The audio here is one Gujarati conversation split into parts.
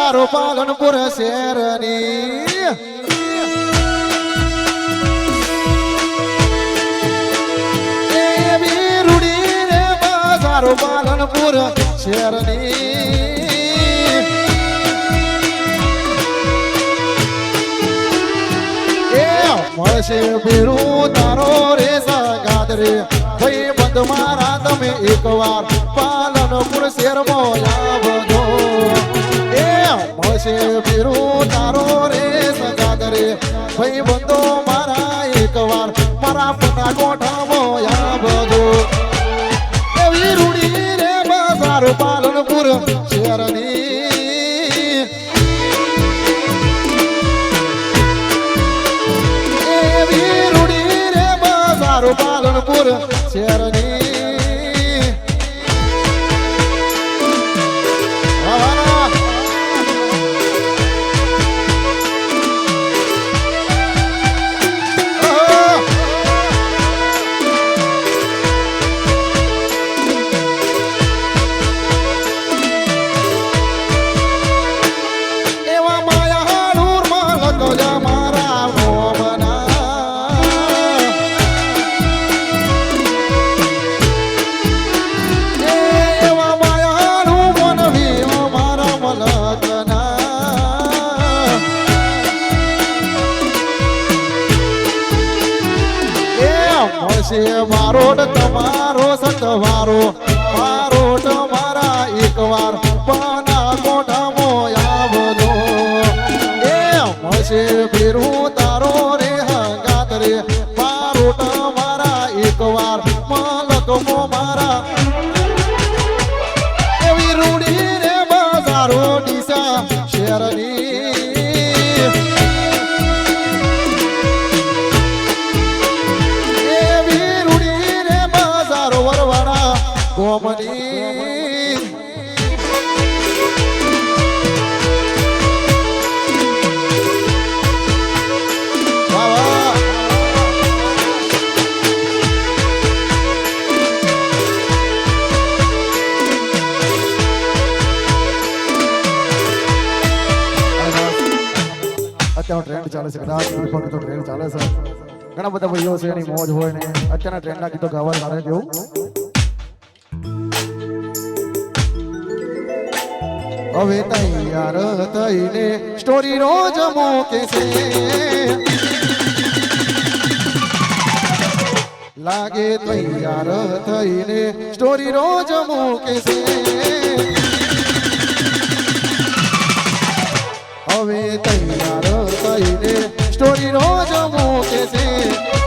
બજારો પાલનપુર શહેરની એવી રૂડી રે બજારો પાલનપુર શહેરની મળશે ભેરું તારો રે સગાત રે ભાઈ બંધ મારા તમે એકવાર પાલનપુર શહેરમાં આવજો એ મળશે ભેરું તારો રે સગાત રે ભાઈ બંધો મારા એકવાર મારા પટા કોઠામાં આવજો એવી રૂડી રે બજારો પાલનપુર શહેરની પાલનપુર શહેરની એવા માયા હાડુર માં લખોજા મારા મોમના મારો તમારો સતવારો મારો તમારા એકવાર પાના કોઠામાં આવજો એ મળશે ફેરું તારો રે હંગાત રે મારો તમારા એકવાર મલકમો મારા એવી રૂડી રે બજારો ડીસા શહેરની ગોમની અત્યારે ટ્રેન્ડ ચાલે છે કદાચ તો ટ્રેન્ડ ચાલે છે ઘણા બધા ભાઈઓ છે એની મોજ હોય ને અત્યારના ટ્રેન્ડના ગીતો ગાવા સારા જેવું હવે તૈયાર થઈને સ્ટોરી રોજ મૂકે છે લાગે તૈયાર થઈને સ્ટોરી રોજ મૂકે છે હવે તૈયાર થઈને સ્ટોરી રોજ મૂકે છે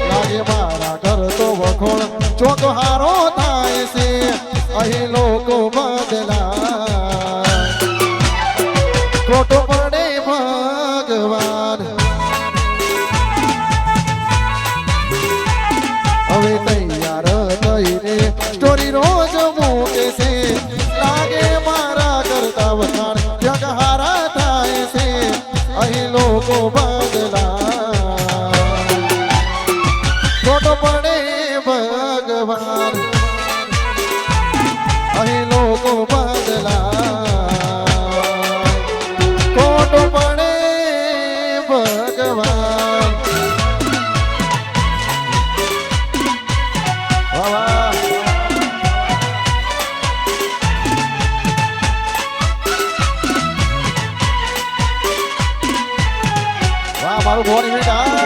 લાગે મારા ઘર તો વખોળ ચોક હારો થાય છે અહીં લોકો બદલા ખોટો પડે ભગવાન હવે તૈયાર થઈને સ્ટોરી રોજ મૂકે છે લાગે મારા કરતા વખાણ જગહારા થાય છે અહીં લોકો બદલા ખોટો પડે ભગવાન અહીં લોકો બદલા પડે ભગવાન વાહ મારું બોરી બેટા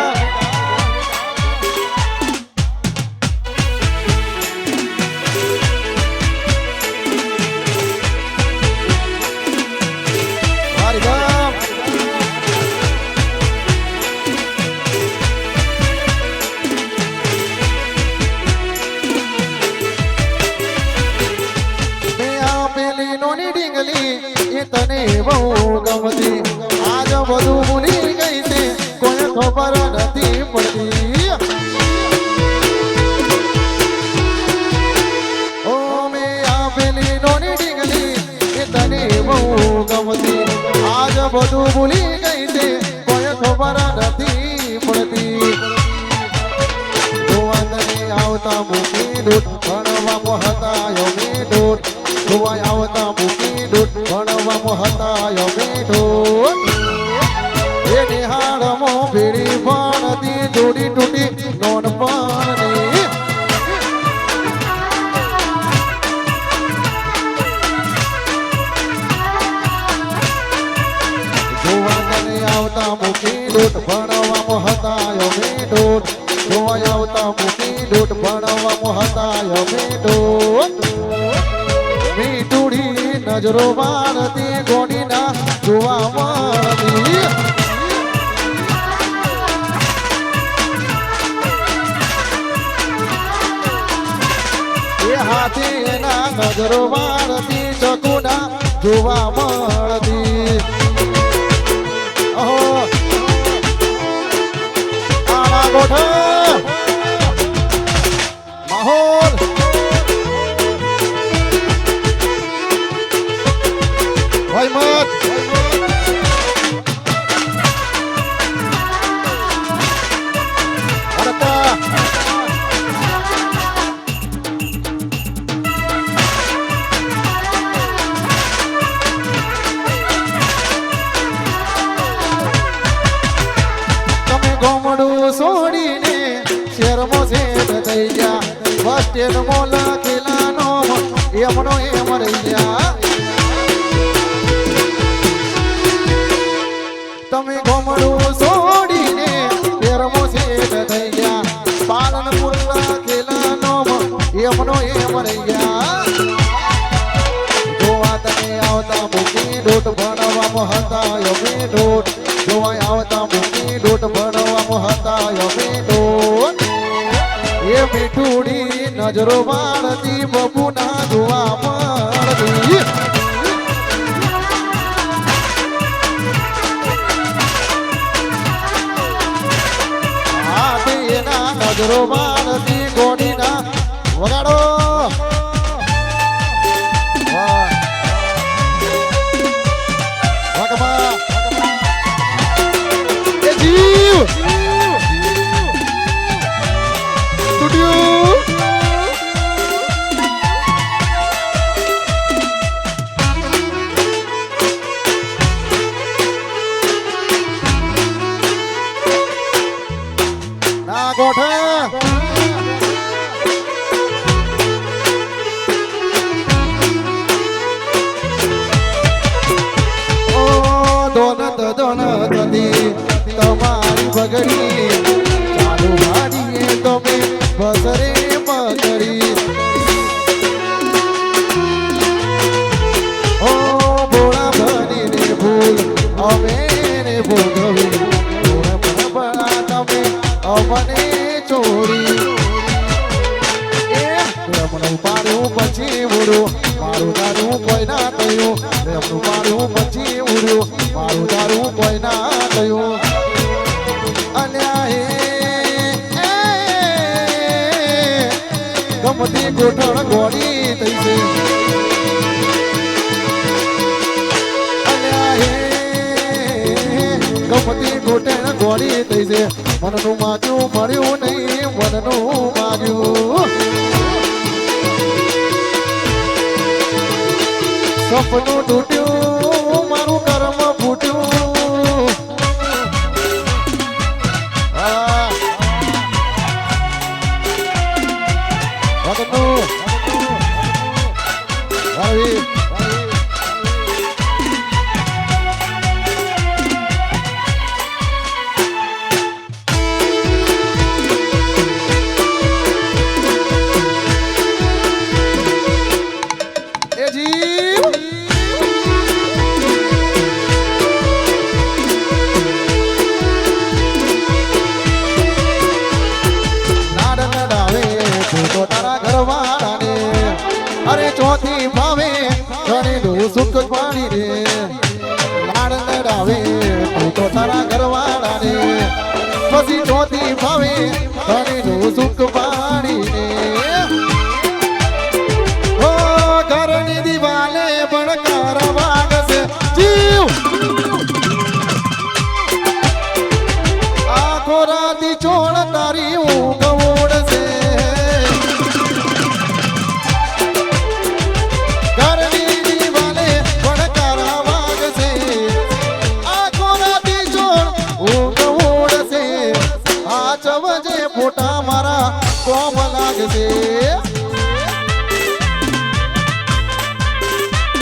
તને બહુ ગમતી આજ બધું ભૂલી ગઈ છે કોઈ ખબર નથી પડતી ઓ મેં આપેલી નોની ડીંગલી એ તને બહુ ગમતી આજ બધું ભૂલી ગઈ છે કોઈ ખબર નથી પડતી જોવા તને આવતા મૂકી દૂધ ભણવા હતા યો મે દૂધ જોવા આવતા મૂકી દૂધ ભણવા હતા યો મે દૂધ ભણવામાં હતા અમે દોત મીઠુડી નજરો વાળતી ગોડીના જોવા મળતી એ હાથી એના નજરો વાળતી ચકુના જોવા મળતી આના ગોઠા માહોલ ભાઈ મત છોડીને શેરમાં શેઠ થઈ ગયા બસ સ્ટેન્ડમાં લખેલાનો એમનો એમ રહી ગયા તમે ગોમડું છોડીને શેરમાં શેઠ થઈ ગયા પાલનપુર લખેલાનો એમનો એમ રહી ગયા જોવા તમે આવતા મૂકી દોટ ભણવામાં હતા અમે દોટ જોવા આવતા મૂકી દોટ ભણવામાં હતા અમે દોટ એ મીઠુડી નજરો વાળતી બબુના જોવા મળતી હા એના નજરો વાળતી ગોડીના વગાડો તમારી બગડી ચાલુ વાડીએ તમે બસરે પકડી ઓ બોળા બનીને ભૂલ અમે ને ભોગવી બળા તમે અમને ચોરી એમનું પાડ્યું પછી ઉડ્યું મારું દારૂ કોઈ ના થયું એમનું પાડ્યું પછી ઉડ્યું મારું દારૂ કોઈ ના થયું ગમતી ગોઠણ ગોળી થઈ છે ગમતી ગોઠણ ગોળી થઈ છે મનનું માગ્યું મળ્યું નહીં મનનું માગ્યું સપનું તૂટ્યું મારું કર્મ ફૂટ્યું અરે ચોથી ભાવે ઘરેલું સુખ પાણી રે લાડ લડાવે તું તો તારા ઘરવાળા રે પછી ચોથી ભાવે ઘરેલું સુખ પાણી રે ઓ ઘરની દિવાલે બળકાર વાગશે જીવ આખો રાતી ચોળ તારી ઊંઘ ઉડશે ફોટા મારા કોમ લાગશે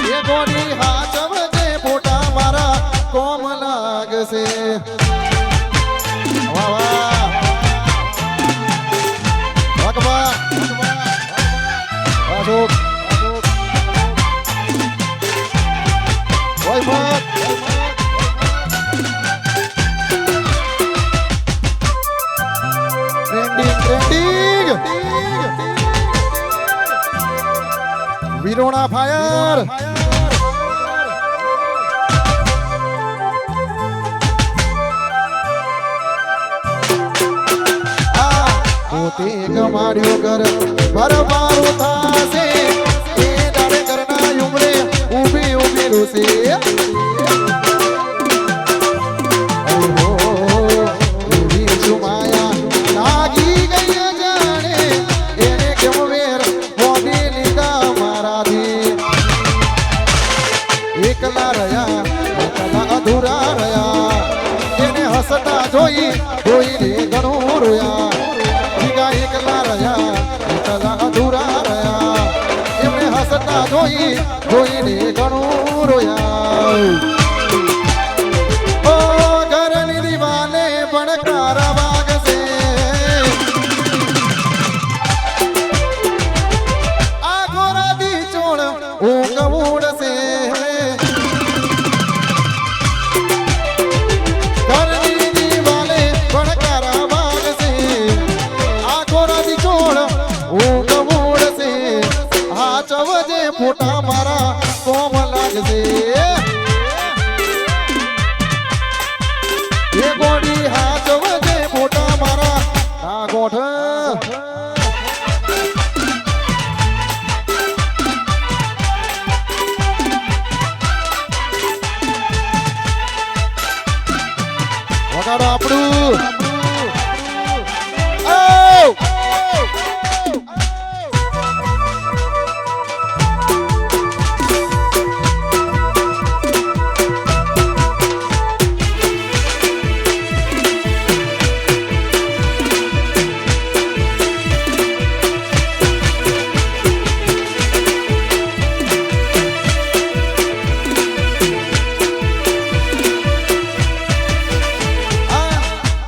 એ ગોડી હાચવજે ફોટા મારા કોમ લાગશે વાહ વાહ ભગવાન વિરોણા ફાયર પોતે કમાડ્યું ઘર ભરમારું થાશે એ દાડે ઘરના ઉમરે ઊભી ઊભી રૂસે એવી સુમાયા લાગી ગઈ જાણે એને કેમ વેર મોદી લીધા મારાથી એકલા રહ્યા એકલા અધૂરા રહ્યા એને હસતા જોઈ જોઈને ઘણું રોયા એકલા રહ્યા એકલા અધૂરા રહ્યા એમને હસતા જોઈને ઘણું રોયા ઓ ઘરની દિવાલે ભણકાર વાગશે આ ગોરાદી ચોળ ઊંઘ ઉડશે ઘરની દિવાલે ભણકાર વાગશે ચવજે ફોટા મારા કોમ લાગશે એ ગોડી હા ચવજે ફોટા મારા આ ગોઠ વગાડો આપણું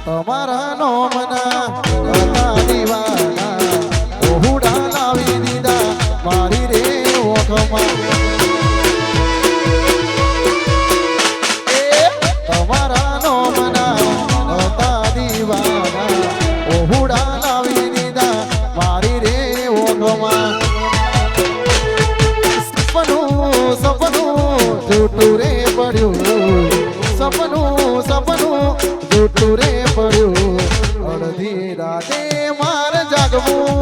તમારા નોમના હતા દીવાના ઓહુડા લાવી દીધા મારી રે ઓઠમાં તમારા નોમના હતા દીવાના ઓહુડા લાવી દીધા મારી રે ઓઠમાં સપનું જૂઠું રે પડ્યું સપનું જૂઠું રે પડ્યું અડધી રાતે માર જાગવું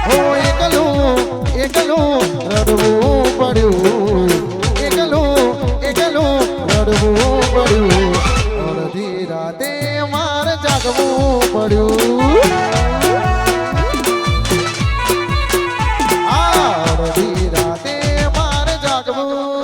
હો એકલું રડવું પડ્યું એકલું રડવું પડ્યું અડધી રાતે માર જાગવું પડ્યું અડધી રાતે માર જાગવું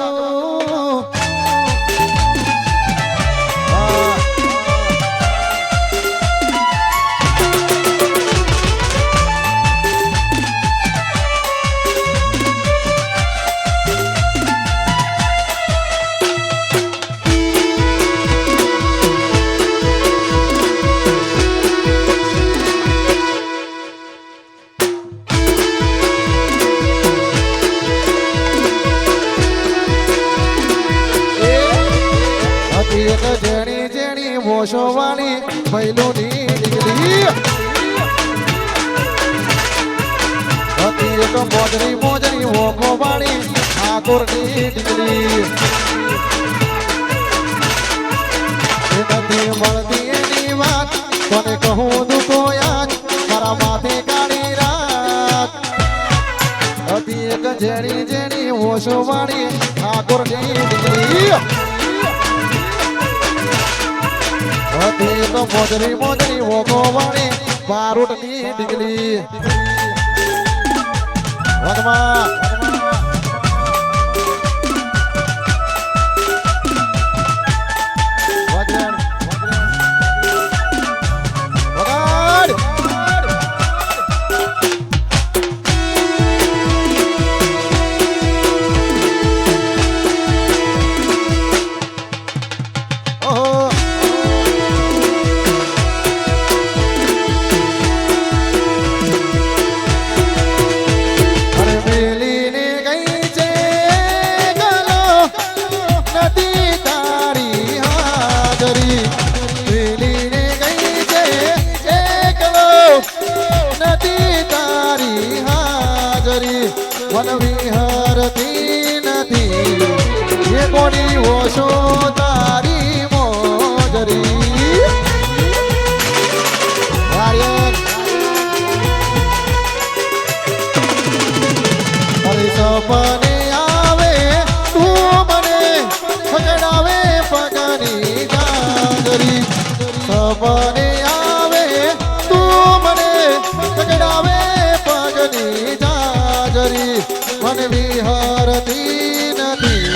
એક જેણી જેણી મોશો વાળી ભૈલુની દીકરી હતી એક મોજરી હોકો વાળી ઠાકોરની દીકરી નથી મળતી એની વાત કોને કહું દુખો યાદ મારા માથે કાળી રાત હતી એક જેણી જેણી મોશો વાળી ઠાકોરની દીકરી હતી તો મોજરી વોગો વાળી બારૂટની દીકરી વગમાં મેલીને મન વિહરતી નથી એ કોની ઓશો તારી મોજરી અરે સપને આવે તું મને ખગડાવે પગની જાગરી સપને આવે તું મને ખગડાવે પગની જાગરી મન વિહરતી નથી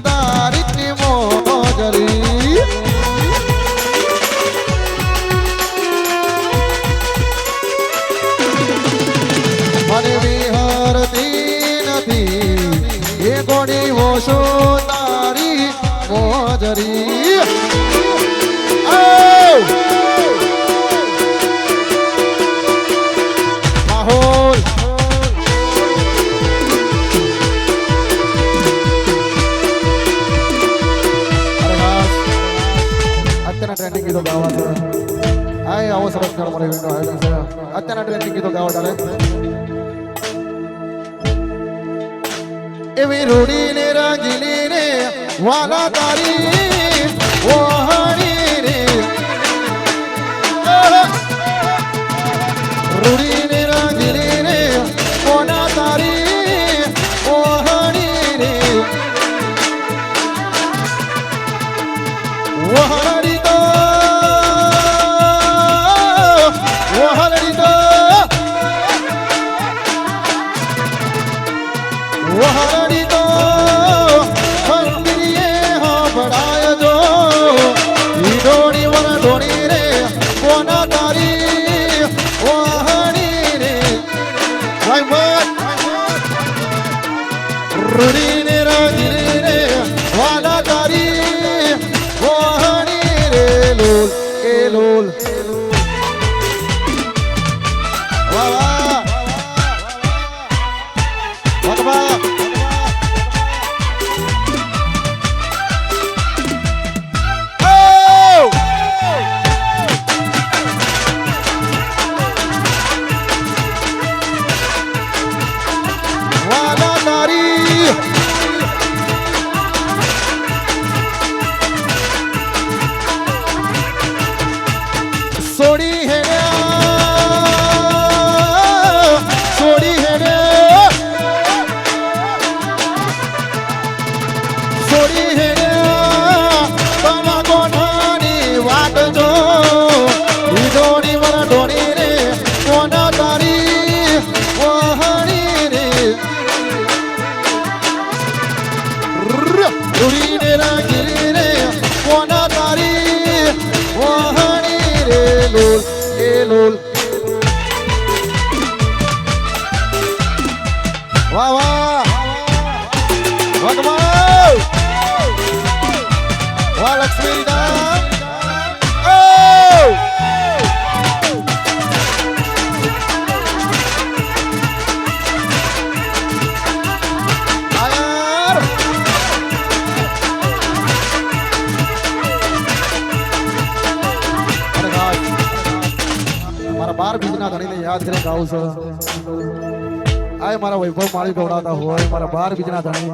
તારી મોજરી મને વિહરતી નથી એ કોની ઓશો તારી મોજરી માહોલ અત્યારના ટ્રેન્ડિંગ ગીતો ગાવા છે આય આવો સરસ ગાળ મારી વિન્ડો આવી છે અત્યારના ટ્રેન્ડિંગ ગીતો ગાવા ચાલે એવી રૂડીને રંગીલી રે વાલા તારી ઓહણી રે રૂડીને રંગીલી રે કોના તારી ઓહણી રે ઓહળી તો ઓહળી તો ઓહળી તો મંદિરે હંભળાય જો ઈ ડોળી વર ડોળી રે કોના તારી ઓહળી રે રૂડીને રંગીલી રે વાલા તારી ઓહળી રે લોલ એ લોલ વાહ વાહ ભગવાન વાલા તારી સોડી હેડે સોડી હેડે સોડી હેડે તના કોઠાની વાત જો ઈ ડોળી વર ડોળી રે કોના તારી ઓહણી રે રૂડીને રંગીલી રે કોના તારી ઓહણી રે લોલ એ લોલ વાહ વાહ ભગવાન વાહ લક્ષ્મી દાન આયર મારા 12 બીજના ધણીને યાદ કરીને ગાઉં છું આય મારા વૈભવ માળી ગવડાતા હોય મારા 12 બીજના ધણી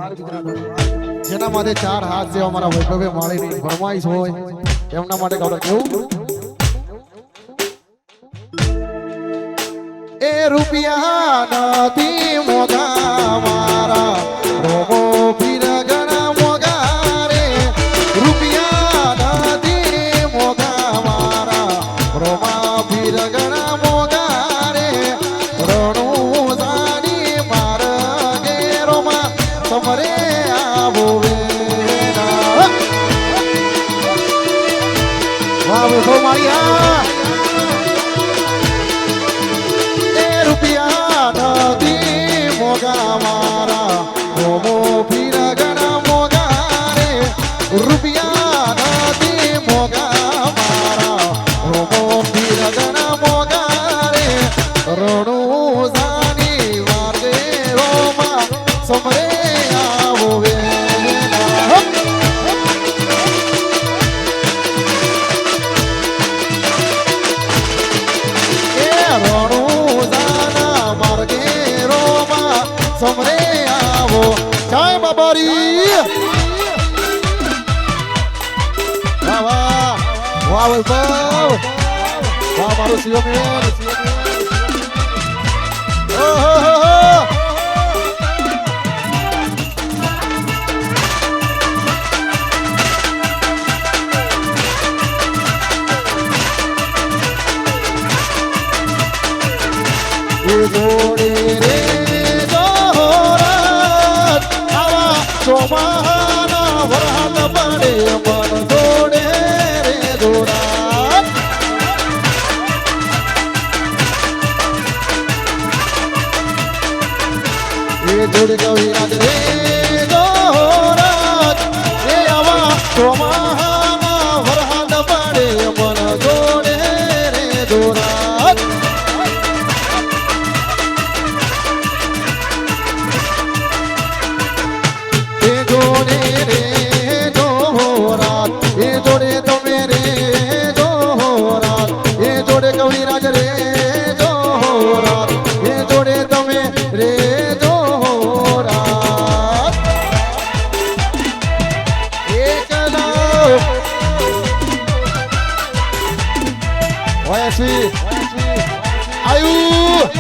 જેના માટે 4 હાથ જેવા મારા વૈભવે માળીની ફરમાઈશ હોય એમના માટે ગાવડા કેવું એ રૂપિયા નથી મોગા મારા રોમો ફિરગણા મોગા રે રૂપિયા નથી મોગા મારા રોમા ફિરગણા મોગા રે રણું જાની માર ઘેરોમાં તમારે આવો વેના વાહ તો માળિયા મોગા મારા રોમો ફિરગણા મોગા રે રૂપિયા નથી મોગા મારા રોમો ફિરગણા મોગા રે રણું જાની વાગે રોમા સમરે આવો વેના વાહ મારું શિવમેન ઓહો જોડે રે જોરાત આવા ચોમાહાના વરહાદ પડે મન જોડે રે જોરાત એ જોડે કવિરાજ રે જોરાત એ આવા ચોમાહાના વરહાદ પડે મન જોડે રે જોરાત કવિરાજ રે જોરાત એ જોડે તમે રે જોરાત એકલા ઓયસી આયુ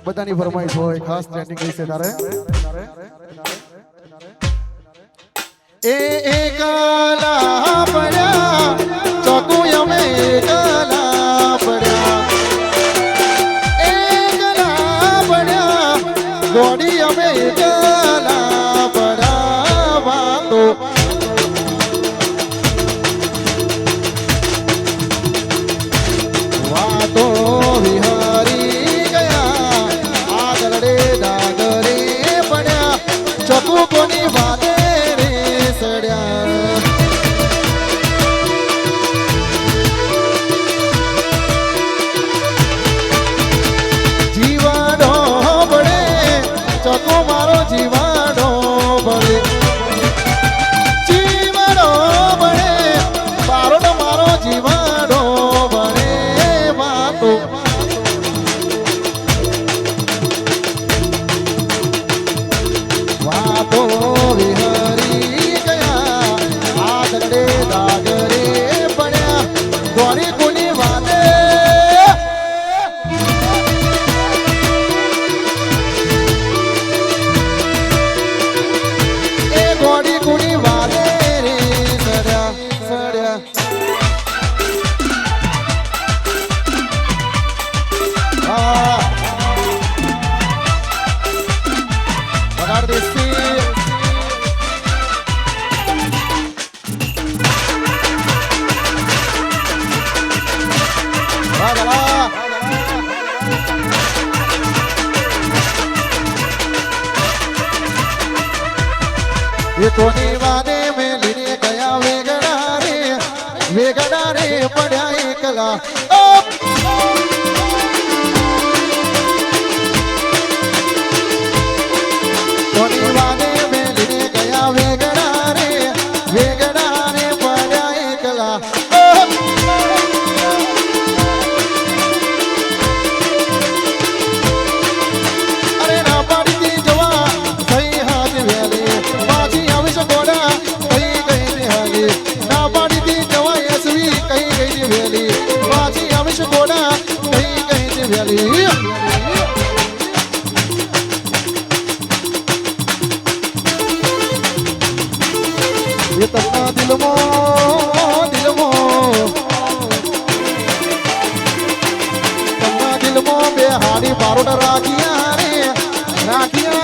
બધાની ફરમાઈશ હોય ખાસ ટ્રેનિંગ વિશે તારે એ એકલા પડ્યા ચોકુ અમે એકલા પડ્યા ગોડી અમે એકલા પડ્યા વાતો વાતો વિહારી ગયા આગળે ડાગરે પડ્યા ચકુ કોની વાદે રે સડ્યા જીવાડો બળે ચકુ મારો જીવાડો બળે જીવાડો બળે બારોડો મારો જીવાડો બળે વાતો વાતો વિહરી ગયા આગળે દાગરે પડ્યા ગોરી કોની વાદે એ ગોરી કોની વાદે રે સડ્યા સડ્યા વગાડ દેસી ये कोनी वादे में लिने गया वेगड़ा रे पड़ा एकला कोनी वादे में लिने गया वेगड़ा रे पड़ा एकला अरे ना पाड़ी जवा सही हाथ वेले बाजी आविश गोड़ा कहीं कहीं निहाली ना पाड़ी दी जवा यसवी कहीं कहीं वेली बाजी आविश गोड़ा कहीं कहीं वेली ये तन्ना दिल मो तन्ना दिल मो बेहारी बारोड़ा राखिया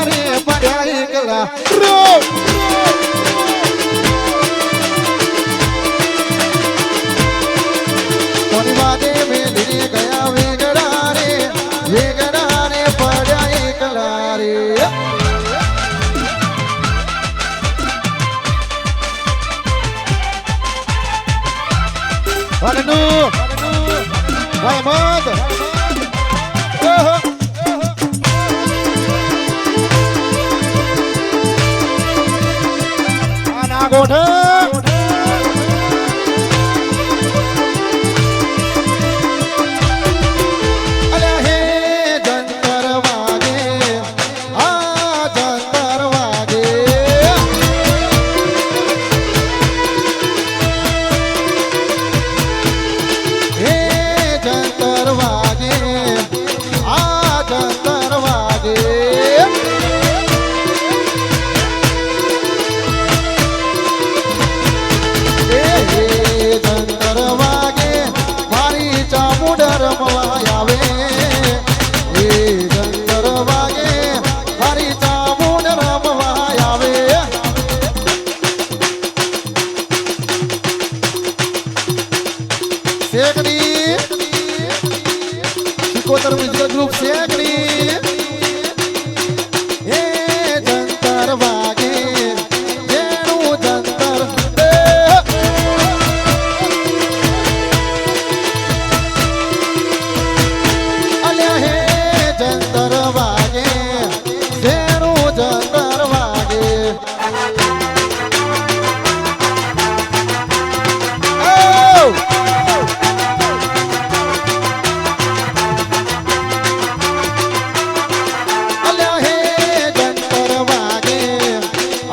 रे पड़ा एकला रो कोनी वादे में लिने गया वेगड़ा रे पड़ा एकला रे Valenu Muhammad કોઠ અલ્યા હે જંતર વાગે આ જંતર વાગે હે જંતર વાગે આ જંતર વાગે જંતર વાગે મારી ચામુંડ રમવા આવે એ જંતર વાગે મારી ચામુંડ રમવા આવે શેકડી શિકોતર મ્યુઝિકલ ગ્રુપ શેકડી એ જંતર વાગે જેનું જંતર અલ્યા હે જંતર વાગે જેનું જંતર વાગે અલ્યા હે જંતર વાગે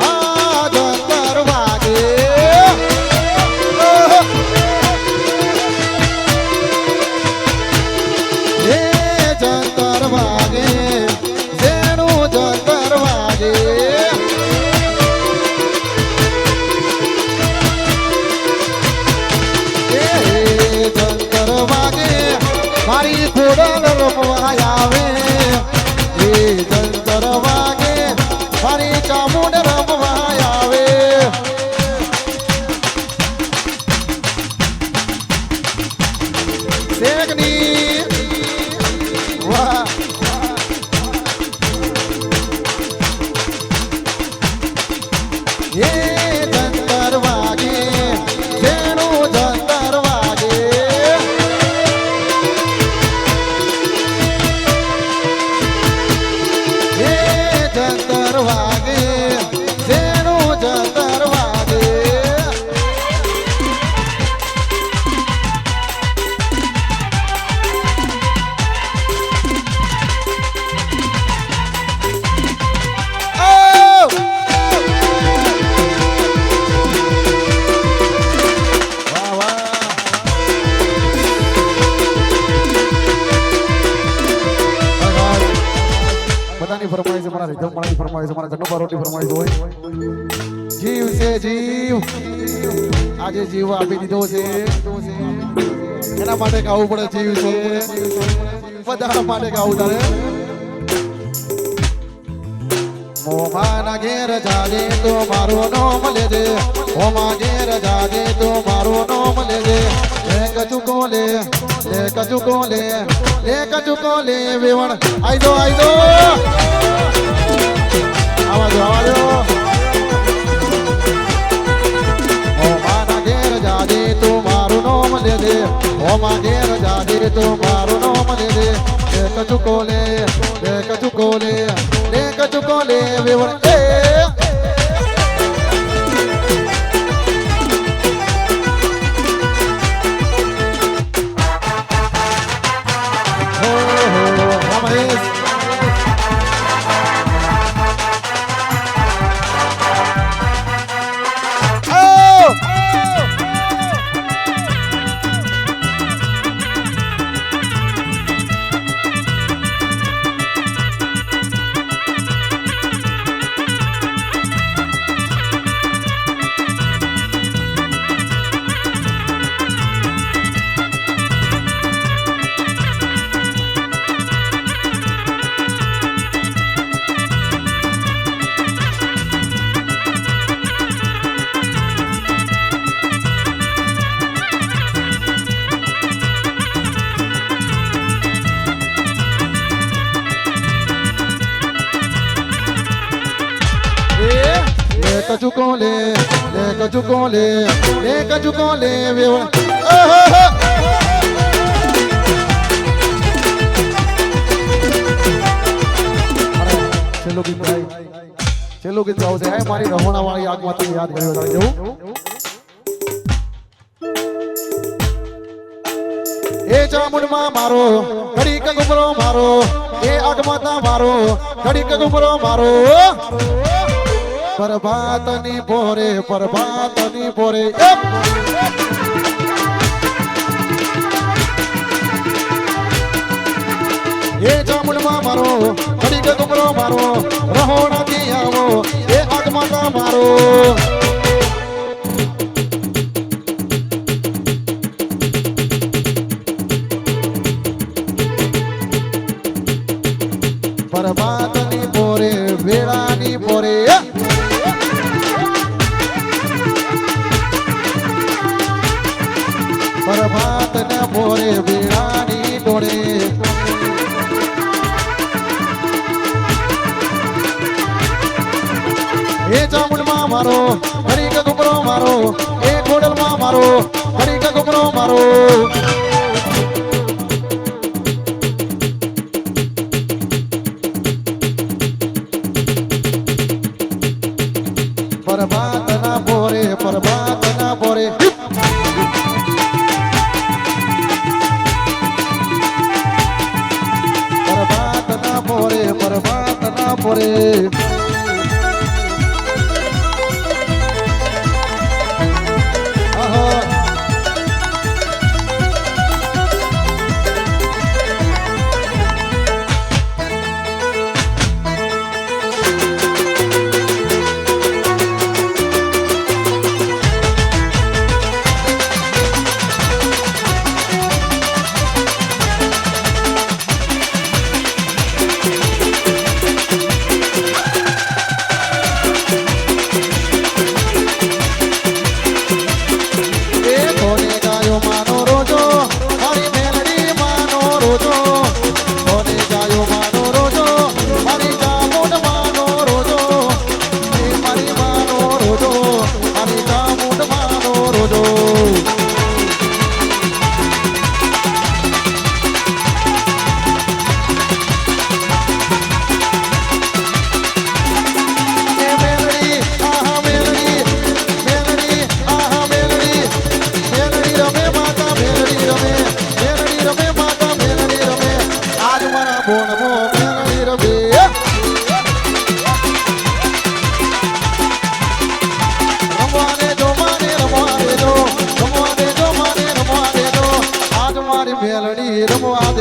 આ જંતર વાગે હે જંતર વાગે જેનું જંતર વાગે હે જંતર વાગે મારી ખોડલ રમવા આવે હે જંતર વાગે મારી ચામુંડ રમવા આવે શેકની વાહ હે જંતર વાગે જેનું જંતર વાગે હે જંતર વાગે જેનું જંતર વાગે ઓ વાહ વાહ બધાની ફરમાઈશ મારા રીધમ મારાની ફરમાઈશ મારા જન્નો રોટી ફરમાઈશ હોય જીવ છે જીવ આજે જીવ આપી દીધો છે એના માટે ગાવું પડે જીવ છે બધા માટે ગાવું તારે મોમાના ઘેર જાજે તો મારું નામ લેજે મોમા ઘેર જાજે તો મારું નામ લેજે લે કચુકો લે વેવણ આઈ દો આવાજો મોમાના ઘેર જાજે તો મારું નામ લેજે મોમા ઘેર જાજે તો મારું નામ લેજે લે કચુકો લે વેવણ રમેશ કચુકો લે વેવણ છેલ્લો ગીત ગાય છેલ્લું ગીત ગાવું છે આ મારી રહોણા વાળી આગમાંથી યાદ કર્યો છે જેવું એ ચામુંડમાં મારો ઘડીક ગુમરો મારો એ આગમાતા મારો ઘડીક ગુમરો મારો પરભાતની પોરે એ ચામુંડમાં મારો ઘડીક ગુમરો મારો રહોણાથી આવો એ આગમાતા મારો પરભાતની પોરે વેળાની પોરે પરભાતના પોરે વેળાની ડોળે એ ચામુંડમાં મારો ઘડીક ગુમરો મારો એ ખોડલમાં મારો ઘડીક ગુમરો મારો પરભાતના પોરે પરભાતના પોરે મેલડી રમવા